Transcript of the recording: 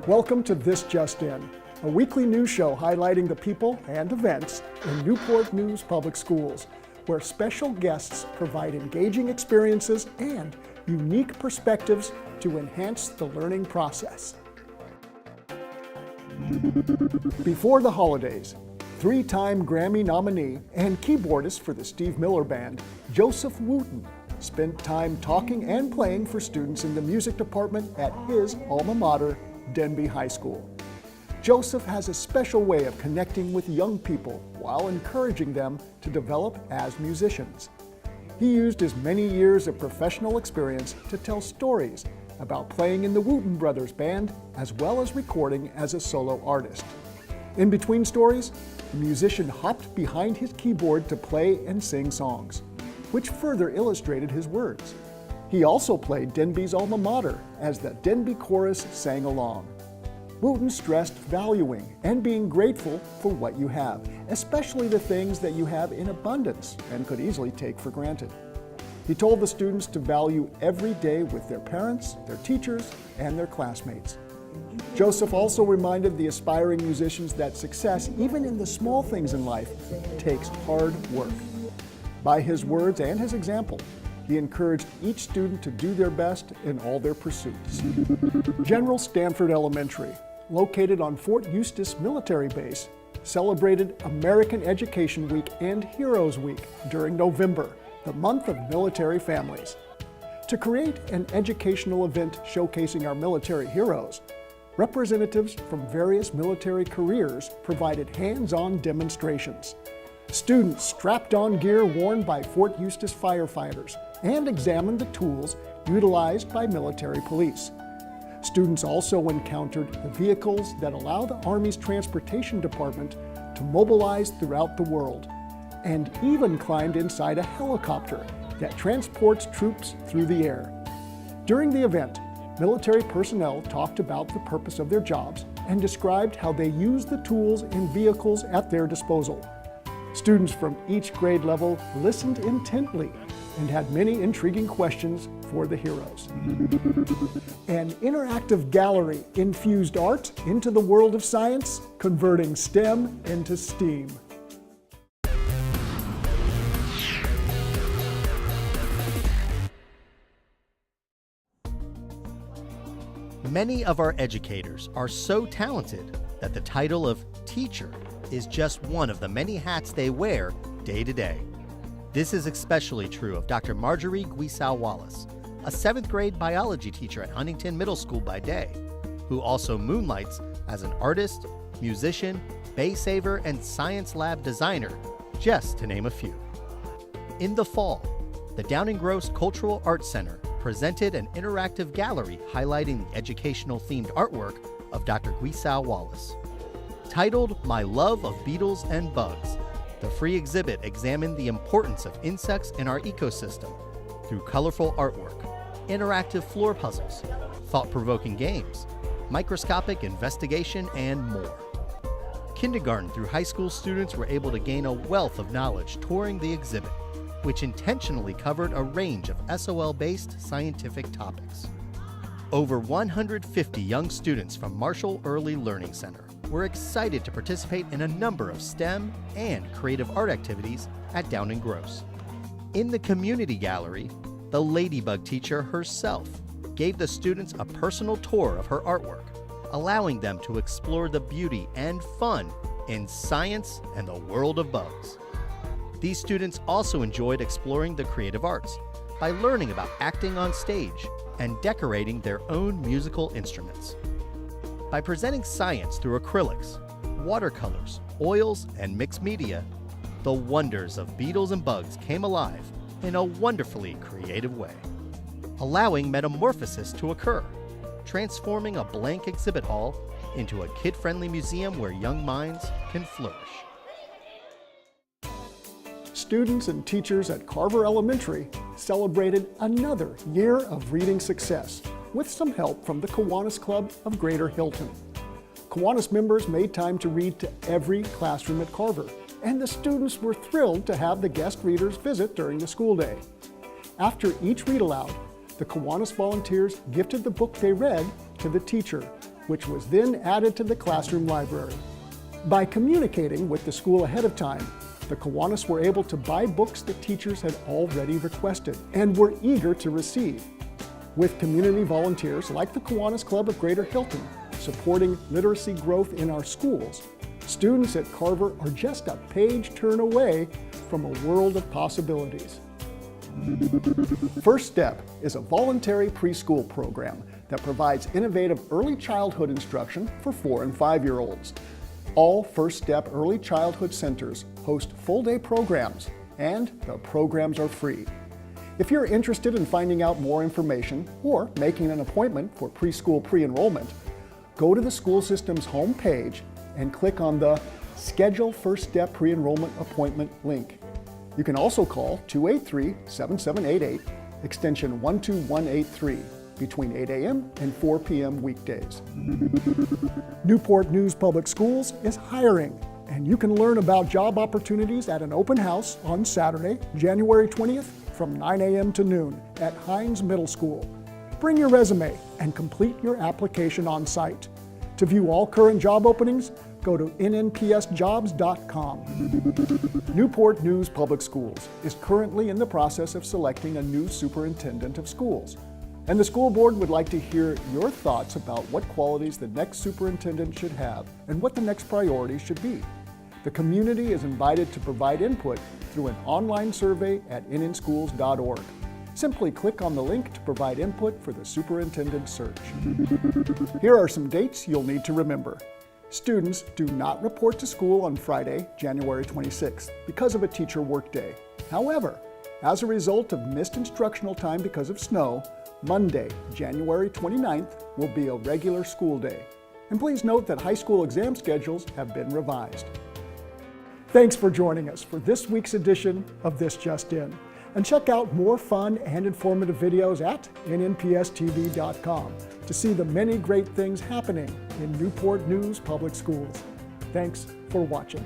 Welcome to This Just In, a weekly news show highlighting the people and events in Newport News Public Schools, where special guests provide engaging experiences and unique perspectives to enhance the learning process. Before the holidays, three-time Grammy nominee and keyboardist for the Steve Miller Band, Joseph Wooten, spent time talking and playing for students in the music department at his alma mater, Denby High School. Joseph has a special way of connecting with young people while encouraging them to develop as musicians. He used his many years of professional experience to tell stories about playing in the Wooten Brothers Band as well as recording as a solo artist. In between stories, the musician hopped behind his keyboard to play and sing songs, which further illustrated his words. He also played Denby's alma mater as the Denby Chorus sang along. Wooten stressed valuing and being grateful for what you have, especially the things that you have in abundance and could easily take for granted. He told the students to value every day with their parents, their teachers, and their classmates. Joseph also reminded the aspiring musicians that success, even in the small things in life, takes hard work. By his words and his example, he encouraged each student to do their best in all their pursuits. General Stanford Elementary, located on Fort Eustis Military Base, celebrated American Education Week and Heroes Week during November, the month of military families. To create an educational event showcasing our military heroes, representatives from various military careers provided hands-on demonstrations. Students strapped on gear worn by Fort Eustis firefighters and examined the tools utilized by military police. Students also encountered the vehicles that allow the Army's Transportation Department to mobilize throughout the world, and even climbed inside a helicopter that transports troops through the air. During the event, military personnel talked about the purpose of their jobs and described how they use the tools and vehicles at their disposal. Students from each grade level listened intently and had many intriguing questions for the heroes. An interactive gallery infused art into the world of science, converting STEM into STEAM. Many of our educators are so talented that the title of teacher is just one of the many hats they wear day to day. This is especially true of Dr. Marjorie Guisao-Wallace, a 7th grade biology teacher at Huntington Middle School by day, who also moonlights as an artist, musician, bay saver, and science lab designer, just to name a few. In the fall, the Downing Gross Cultural Arts Center presented an interactive gallery highlighting the educational-themed artwork of Dr. Guisao-Wallace. Titled My Love of Beetles and Bugs, the free exhibit examined the importance of insects in our ecosystem through colorful artwork, interactive floor puzzles, thought-provoking games, microscopic investigation, and more. Kindergarten through high school students were able to gain a wealth of knowledge touring the exhibit, which intentionally covered a range of SOL-based scientific topics. Over 150 young students from Marshall Early Learning Center were excited to participate in a number of STEM and creative art activities at Downing Gross. In the community gallery, the Ladybug teacher herself gave the students a personal tour of her artwork, allowing them to explore the beauty and fun in science and the world of bugs. These students also enjoyed exploring the creative arts by learning about acting on stage and decorating their own musical instruments. By presenting science through acrylics, watercolors, oils, and mixed media, the wonders of beetles and bugs came alive in a wonderfully creative way, allowing metamorphosis to occur, transforming a blank exhibit hall into a kid-friendly museum where young minds can flourish. Students and teachers at Carver Elementary celebrated another year of reading success with some help from the Kiwanis Club of Greater Hilton. Kiwanis members made time to read to every classroom at Carver, and the students were thrilled to have the guest readers visit during the school day. After each read aloud, the Kiwanis volunteers gifted the book they read to the teacher, which was then added to the classroom library. By communicating with the school ahead of time, the Kiwanis were able to buy books that teachers had already requested and were eager to receive. With community volunteers like the Kiwanis Club of Greater Hilton supporting literacy growth in our schools, students at Carver are just a page turn away from a world of possibilities. First Step is a voluntary preschool program that provides innovative early childhood instruction for 4 and 5-year-olds. All First Step Early Childhood Centers host full-day programs, and the programs are free. If you're interested in finding out more information or making an appointment for preschool pre-enrollment, go to the school system's homepage and click on the Schedule First Step Pre-Enrollment Appointment link. You can also call 283-7788, extension 12183, between 8 a.m. and 4 p.m. weekdays. Newport News Public Schools is hiring, and you can learn about job opportunities at an open house on Saturday, January 20th from 9 a.m. to noon at Hines Middle School. Bring your resume and complete your application on site. To view all current job openings, go to nnpsjobs.com. Newport News Public Schools is currently in the process of selecting a new superintendent of schools. And the school board would like to hear your thoughts about what qualities the next superintendent should have and what the next priorities should be. The community is invited to provide input through an online survey at nnschools.org. Simply click on the link to provide input for the superintendent search. Here are some dates you'll need to remember. Students do not report to school on Friday, January 26th because of a teacher workday. However, as a result of missed instructional time because of snow, Monday, January 29th will be a regular school day. And please note that high school exam schedules have been revised. Thanks for joining us for this week's edition of This Just In. And check out more fun and informative videos at nnpstv.com to see the many great things happening in Newport News Public Schools. Thanks for watching.